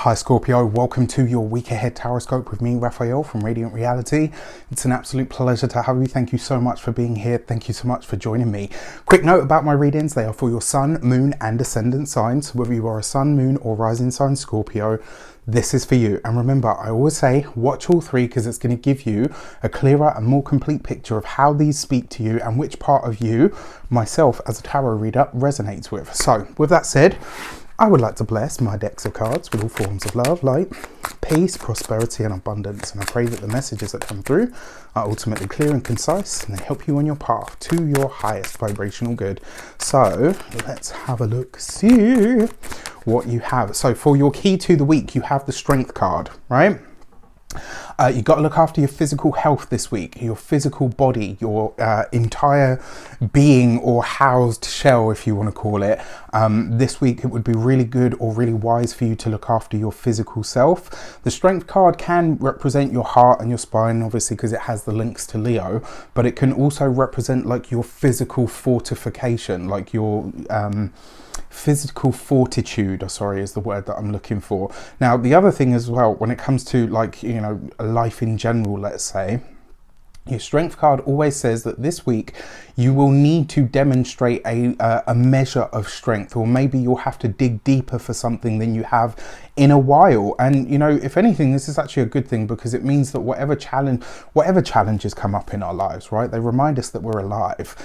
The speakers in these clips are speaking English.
Hi Scorpio, welcome to your week ahead Taroscope with me, Raphael from Reydiant Reality. It's an absolute pleasure to have you. Thank you so much for being here. Thank you so much for joining me. Quick note about my readings, they are for your sun, moon and ascendant signs. Whether you are a sun, moon or rising sign Scorpio, this is for you. And remember, I always say watch all three because it's going to give you a clearer and more complete picture of how these speak to you and which part of you, myself as a tarot reader, resonates with. So with that said, I would like to bless my decks of cards with all forms of love, light, peace, prosperity and abundance. And I pray that the messages that come through are ultimately clear and concise and they help you on your path to your highest vibrational good. So let's have a look, see what you have. So for your key to the week, you have the Strength card, right? You've got to look after your physical health this week, your physical body, your entire being or housed shell, if you want to call it. This week it would be really good or really wise for you to look after your physical self. The Strength card can represent your heart and your spine, obviously, because it has the links to Leo, but it can also represent like your physical fortification, like your physical fortitude, sorry, is the word that I'm looking for. Now, the other thing as well, when it comes to like, you know, life in general, let's say, your Strength card always says that this week you will need to demonstrate a measure of strength, or maybe you'll have to dig deeper for something than you have in a while. And you know, if anything, this is actually a good thing because it means that whatever challenges come up in our lives, right, they remind us that we're alive.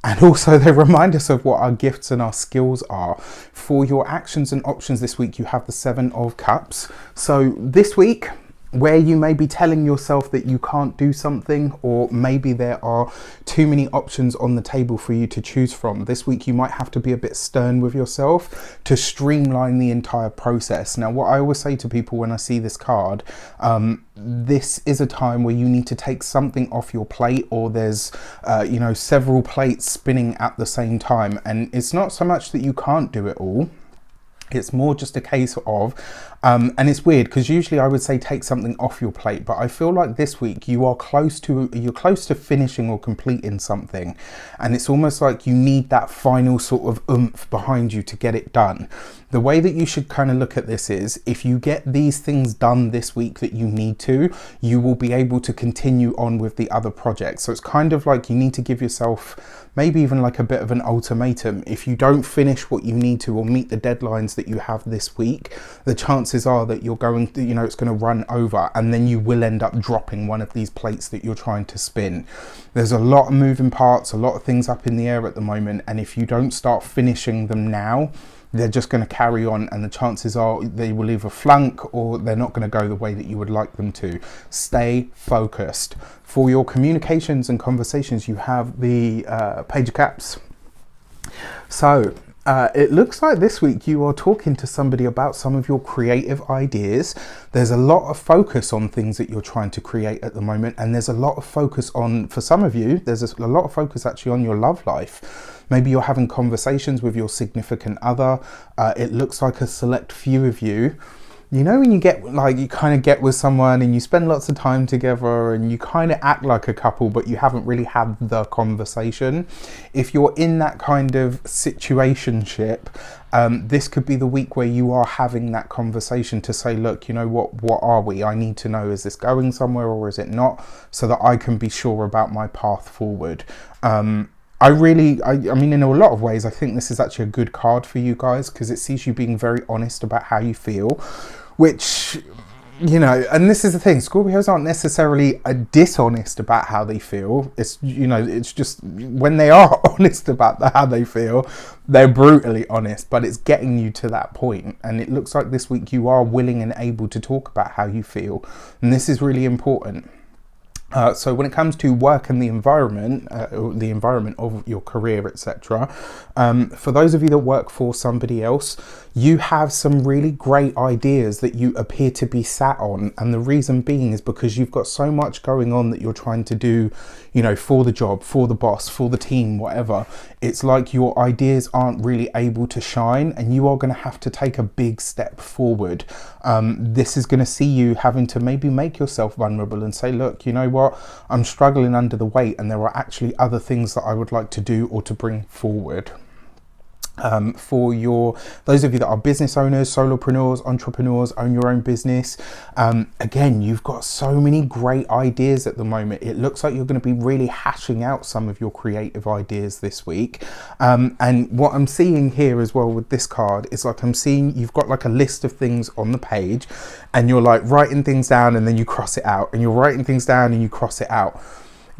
And also they remind us of what our gifts and our skills are. For your actions and options this week, you have the 7 of Cups. So this week, where you may be telling yourself that you can't do something, or maybe there are too many options on the table for you to choose from, this week you might have to be a bit stern with yourself to streamline the entire process. Now, what I always say to people when I see this card, this is a time where you need to take something off your plate, or there's you know, several plates spinning at the same time, and it's not so much that you can't do it all. It's more just a case of, and it's weird because usually I would say take something off your plate, but I feel like this week you're close to finishing or completing something, and it's almost like you need that final sort of oomph behind you to get it done. The way that you should kind of look at this is, if you get these things done this week that you need to, you will be able to continue on with the other projects. So it's kind of like you need to give yourself maybe even like a bit of an ultimatum. If you don't finish what you need to or meet the deadlines that you have this week, the chances are that you're going to, you know, it's going to run over, and then you will end up dropping one of these plates that you're trying to spin. There's a lot of moving parts, a lot of things up in the air at the moment, and if you don't start finishing them now, they're just going to carry on, and the chances are they will either flunk or they're not going to go the way that you would like them to. Stay focused. For your communications and conversations, you have the Page of Cups. So it looks like this week you are talking to somebody about some of your creative ideas. There's a lot of focus on things that you're trying to create at the moment, and there's a lot of focus on, for some of you, there's a lot of focus actually on your love life. Maybe you're having conversations with your significant other. It looks like a select few of you. You know, when you get like, you kind of get with someone and you spend lots of time together and you kind of act like a couple, but you haven't really had the conversation. If you're in that kind of situationship, this could be the week where you are having that conversation to say, look, you know what are we? I need to know, is this going somewhere or is it not? So that I can be sure about my path forward. I mean, in a lot of ways, I think this is actually a good card for you guys because it sees you being very honest about how you feel, which, you know, and this is the thing, Scorpios aren't necessarily dishonest about how they feel. It's, you know, it's just when they are honest about how they feel, they're brutally honest, but it's getting you to that point. And it looks like this week you are willing and able to talk about how you feel. And this is really important. So when it comes to work and the environment of your career, etc., for those of you that work for somebody else, you have some really great ideas that you appear to be sat on, and the reason being is because you've got so much going on that you're trying to do, you know, for the job, for the boss, for the team, whatever. It's like your ideas aren't really able to shine, and you are going to have to take a big step forward. This is going to see you having to maybe make yourself vulnerable and say, look, you know what, I'm struggling under the weight and there are actually other things that I would like to do or to bring forward. For those of you that are business owners, solopreneurs, entrepreneurs, own your own business, again, you've got so many great ideas at the moment. It looks like you're going to be really hashing out some of your creative ideas this week. And what I'm seeing here as well with this card is like I'm seeing you've got like a list of things on the page and you're like writing things down and then you cross it out, and you're writing things down and you cross it out.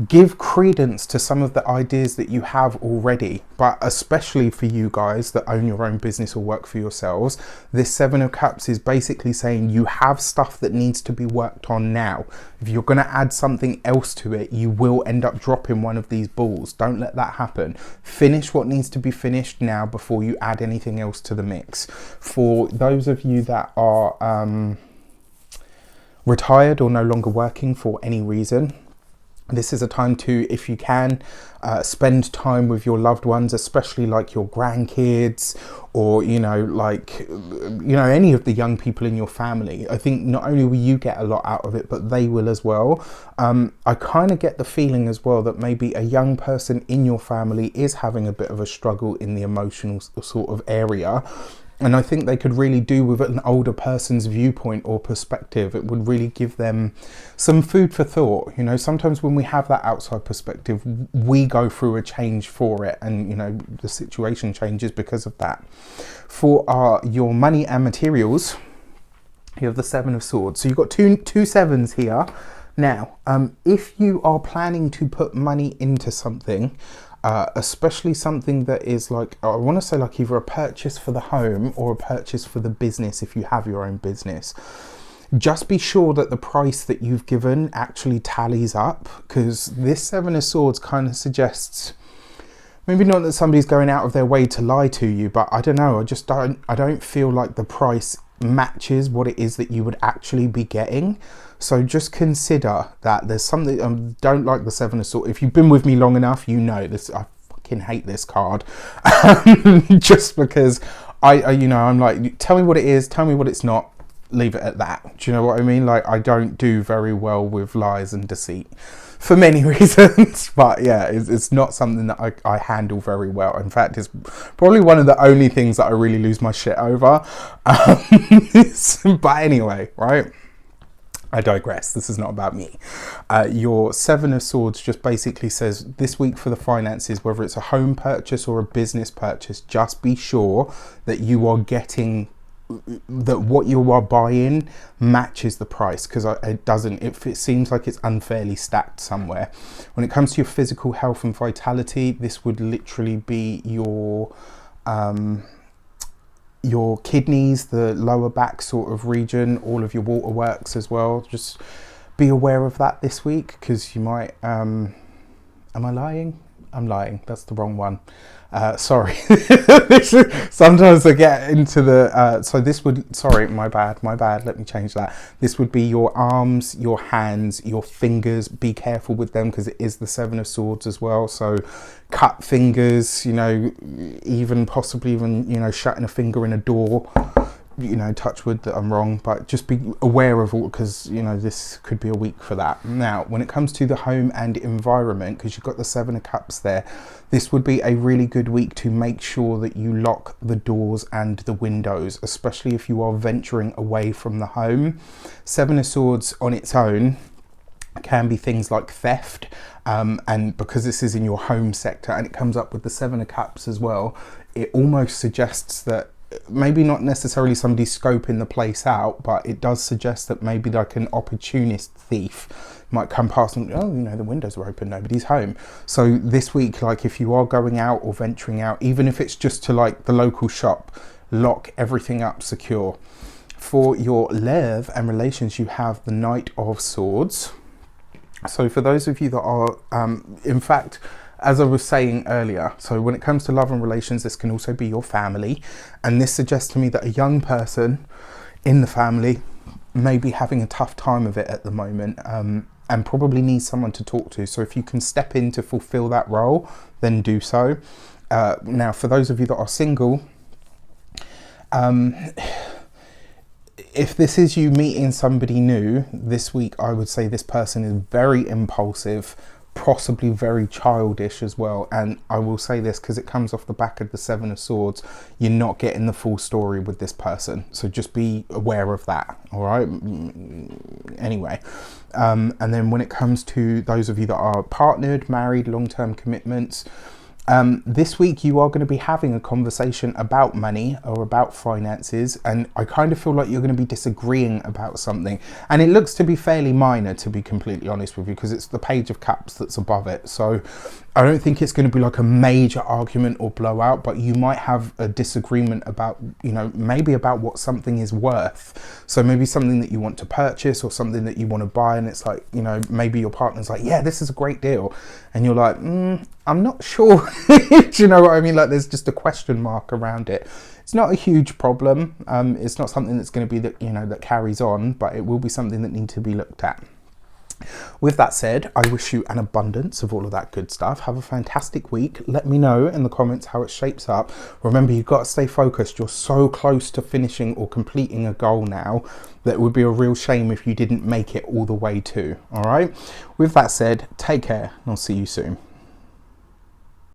Give credence to some of the ideas that you have already, but especially for you guys that own your own business or work for yourselves, this Seven of Cups is basically saying you have stuff that needs to be worked on now. If you're going to add something else to it, you will end up dropping one of these balls. Don't let that happen. Finish what needs to be finished now before you add anything else to the mix. For those of you that are retired or no longer working for any reason, this is a time to, if you can, spend time with your loved ones, especially like your grandkids or, any of the young people in your family. I think not only will you get a lot out of it, but they will as well. I kind of get the feeling as well that maybe a young person in your family is having a bit of a struggle in the emotional sort of area. And I think they could really do with an older person's viewpoint or perspective. It would really give them some food for thought. Sometimes when we have that outside perspective, we go through a change for it, and the situation changes because of that. For your money and materials, you have the Seven of Swords. So you've got two sevens here. Now, if you are planning to put money into something, especially something that is like, I want to say like either a purchase for the home or a purchase for the business if you have your own business, just be sure that the price that you've given actually tallies up, because this Seven of Swords kind of suggests, maybe not that somebody's going out of their way to lie to you, but I don't know, I don't feel like the price matches what it is that you would actually be getting. So just consider that there's something. Don't like the Seven of Swords. If you've been with me long enough, you know this. I fucking hate this card, just because I'm like, tell me what it is, tell me what it's not, leave it at that. Do you know what I mean? Like, I don't do very well with lies and deceit for many reasons, but yeah, it's not something that I handle very well. In fact, it's probably one of the only things that I really lose my shit over. But anyway, right? I digress. This is not about me. Your Seven of Swords just basically says this week for the finances, whether it's a home purchase or a business purchase, just be sure that you are getting, that what you are buying matches the price, because it seems like it's unfairly stacked somewhere. When it comes to your physical health and vitality, this would literally be your kidneys, the lower back sort of region, all of your waterworks as well. Just be aware of that this week, because you might, am I lying? I'm lying, that's the wrong one. Sorry. Sometimes I get into the, so this would, sorry, my bad, let me change that. This would be your arms, your hands, your fingers. Be careful with them, because it is the Seven of Swords as well. So cut fingers, possibly even, shutting a finger in a door. Touch wood that I'm wrong, but just be aware of all, because this could be a week for that. Now, when it comes to the home and environment, because you've got the Seven of Cups there, this would be a really good week to make sure that you lock the doors and the windows, especially if you are venturing away from the home. Seven of Swords on its own can be things like theft, and because this is in your home sector and it comes up with the Seven of Cups as well, it almost suggests that maybe not necessarily somebody scoping the place out, but it does suggest that maybe like an opportunist thief might come past and, the windows are open, nobody's home. So this week, like if you are going out or venturing out, even if it's just to like the local shop, lock everything up secure. For your love and relations, you have the Knight of Swords. So for those of you that are, in fact, as I was saying earlier, so when it comes to love and relations, this can also be your family. And this suggests to me that a young person in the family may be having a tough time of it at the moment, and probably needs someone to talk to. So if you can step in to fulfill that role, then do so. Now, for those of you that are single, if this is you meeting somebody new this week, I would say this person is very impulsive, possibly very childish as well. And I will say this because it comes off the back of the Seven of Swords, you're not getting the full story with this person, so just be aware of that. All right, anyway, and then when it comes to those of you that are partnered, married, long-term commitments, this week you are going to be having a conversation about money or about finances, and I kind of feel like you're going to be disagreeing about something, and it looks to be fairly minor, to be completely honest with you, because it's the Page of Cups that's above it. So I don't think it's going to be like a major argument or blowout, but you might have a disagreement about, you know, maybe about what something is worth. So maybe something that you want to purchase or something that you want to buy, and it's like, you know, maybe your partner's like, yeah, this is a great deal, and you're like, I'm not sure. Do you know what I mean? Like, there's just a question mark around it. It's not a huge problem. It's not something that's going to be that, you know, that carries on, but it will be something that needs to be looked at. With that said, I wish you an abundance of all of that good stuff. Have a fantastic week. Let me know in the comments how it shapes up. Remember, you've got to stay focused. You're so close to finishing or completing a goal now that it would be a real shame if you didn't make it all the way to. All right. With that said, take care and I'll see you soon.